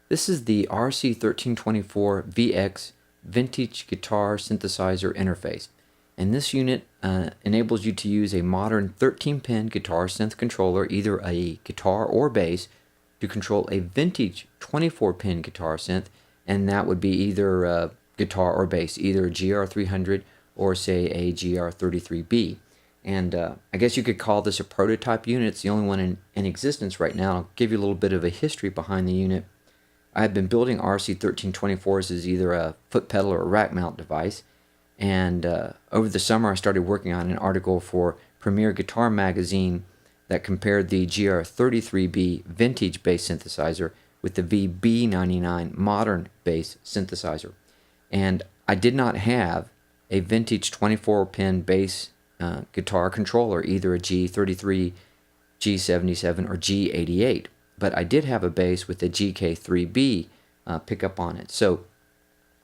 This is the RC-1324-VX Vintage Guitar Synthesizer Interface. And this unit enables you to use a modern 13-pin guitar synth controller, either a guitar or bass, to control a vintage 24-pin guitar synth, and that would be either guitar or bass, either a GR300 or say a GR33B. And I guess you could call this a prototype unit. It's the only one in existence right now. I'll give you a little bit of a history behind the unit. I've been building RC-1324s as either a foot pedal or a rack mount device, and over the summer I started working on an article for Premier Guitar magazine that compared the GR33B vintage bass synthesizer with the VB99 modern bass synthesizer. And I did not have a vintage 24-pin bass guitar controller, either a G33, G77, or G88. But I did have a bass with a GK3B pickup on it. So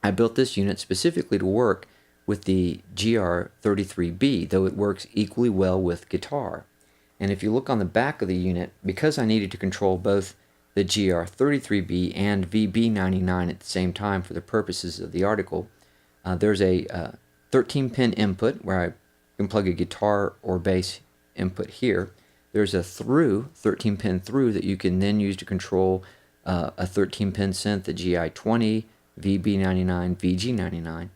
I built this unit specifically to work with the GR33B, though it works equally well with guitar. And if you look on the back of the unit, because I needed to control both the GR33B and VB99 at the same time for the purposes of the article, there's a 13-pin input where I can plug a guitar or bass input here. There's a 13-pin through that you can then use to control a 13-pin synth, the GI20, VB99, VG99.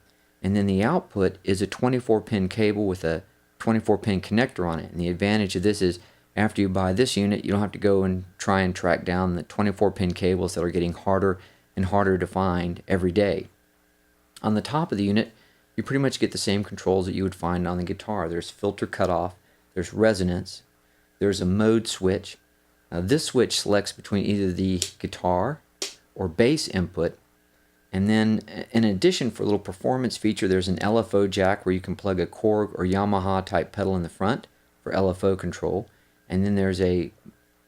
And then the output is a 24-pin cable with a 24-pin connector on it. And the advantage of this is after you buy this unit, you don't have to go and try and track down the 24-pin cables that are getting harder and harder to find every day. On the top of the unit, you pretty much get the same controls that you would find on the guitar. There's filter cutoff, there's resonance, there's a mode switch. This switch selects between either the guitar or bass input. And then in addition, for a little performance feature, there's an LFO jack where you can plug a Korg or Yamaha type pedal in the front for LFO control. And then there's a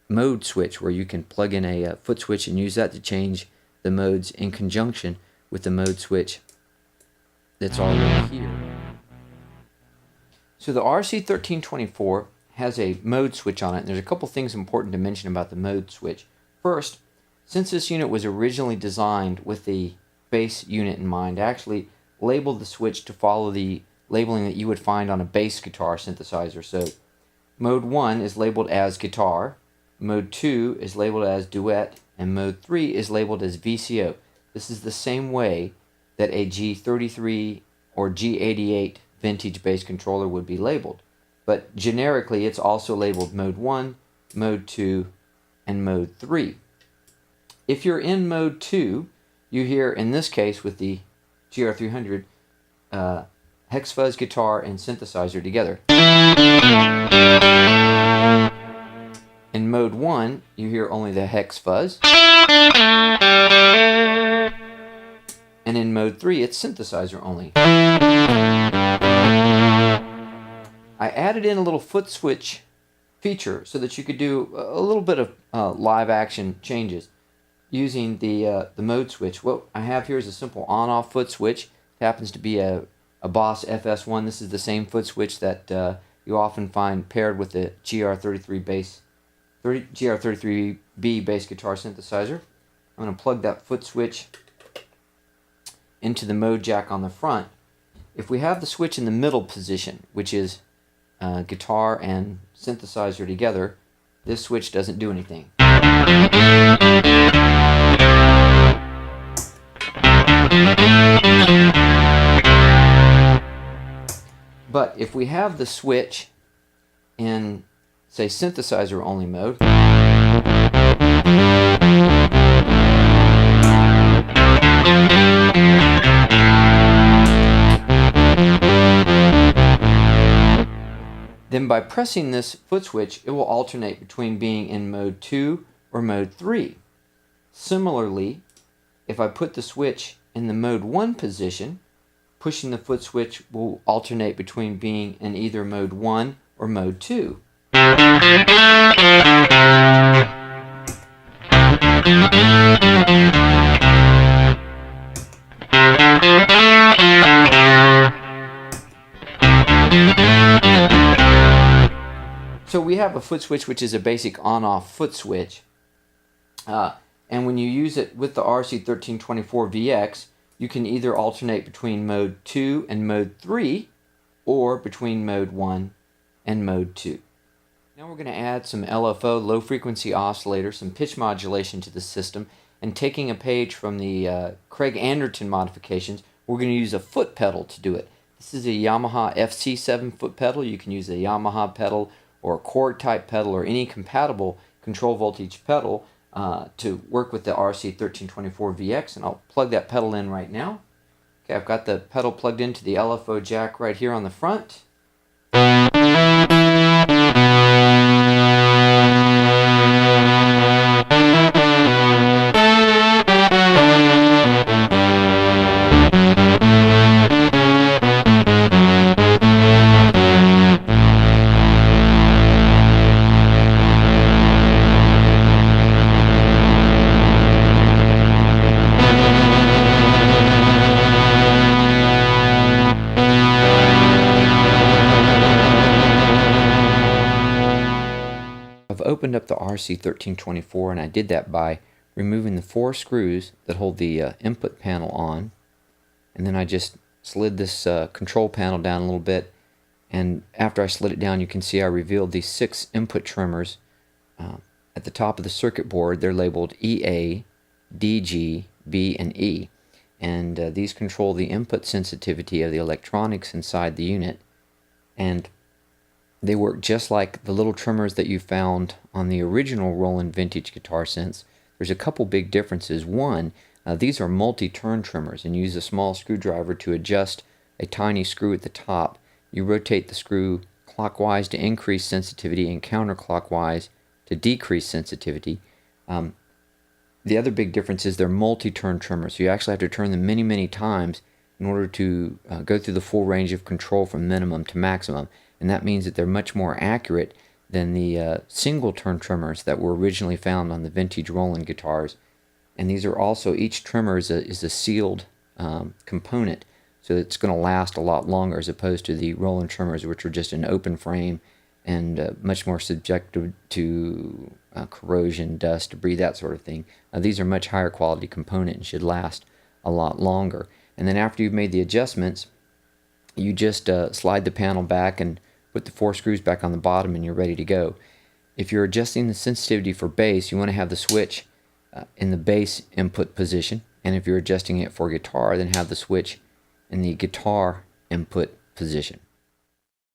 mode switch where you can plug in a foot switch and use that to change the modes in conjunction with the mode switch that's already here. So the RC-1324 has a mode switch on it, and there's a couple things important to mention about the mode switch. First, since this unit was originally designed with the bass unit in mind, I actually labeled the switch to follow the labeling that you would find on a bass guitar synthesizer. So mode 1 is labeled as guitar, mode 2 is labeled as duet, and mode 3 is labeled as VCO. This is the same way that a G33 or G88 vintage bass controller would be labeled. But generically, it's also labeled mode 1, mode 2, and mode 3. If you're in mode 2, you hear, in this case with the GR300, hex fuzz guitar and synthesizer together. In mode 1, you hear only the hex fuzz. And in mode 3, it's synthesizer only. I added in a little foot switch feature so that you could do a little bit of live action changes using the mode switch. What I have here is a simple on-off foot switch. It happens to be a Boss FS1. This is the same foot switch that you often find paired with the GR33B bass guitar synthesizer. I'm going to plug that foot switch into the mode jack on the front. If we have the switch in the middle position, which is guitar and synthesizer together, this switch doesn't do anything. But if we have the switch in, say, synthesizer only mode, then by pressing this foot switch, it will alternate between being in mode 2 or mode 3. Similarly, if I put the switch in the mode 1 position, pushing the foot switch will alternate between being in either mode 1 or mode 2. So we have a foot switch which is a basic on-off foot switch. And when you use it with the RC-1324-VX, you can either alternate between mode 2 and mode 3, or between mode 1 and mode 2. Now we're going to add some LFO, low frequency oscillator, some pitch modulation to the system, and taking a page from the Craig Anderton modifications, we're going to use a foot pedal to do it. This is a Yamaha FC7 foot pedal. You can use a Yamaha pedal or a Korg type pedal or any compatible control voltage pedal to work with the RC-1324-VX, and I'll plug that pedal in right now. Okay, I've got the pedal plugged into the LFO jack right here on the front. I've opened up the RC-1324, and I did that by removing the 4 screws that hold the input panel on, and then I just slid this control panel down a little bit, and after I slid it down you can see I revealed these 6 input trimmers at the top of the circuit board. They're labeled EA, DG, B, and E, and these control the input sensitivity of the electronics inside the unit, and they work just like the little trimmers that you found on the original Roland vintage guitar synths. There's a couple big differences. One, these are multi-turn trimmers and use a small screwdriver to adjust a tiny screw at the top. You rotate the screw clockwise to increase sensitivity and counterclockwise to decrease sensitivity. The other big difference is they're multi-turn trimmers, so you actually have to turn them many, many times in order to go through the full range of control from minimum to maximum. And that means that they're much more accurate than the single turn trimmers that were originally found on the vintage Roland guitars. And these are also, each trimmer is a sealed component, so it's going to last a lot longer as opposed to the Roland trimmers, which are just an open frame and much more subjected to corrosion, dust, debris, that sort of thing. These are much higher quality component and should last a lot longer. And then after you've made the adjustments, you just slide the panel back and put the 4 screws back on the bottom, and you're ready to go. If you're adjusting the sensitivity for bass, you want to have the switch in the bass input position, and if you're adjusting it for guitar, then have the switch in the guitar input position.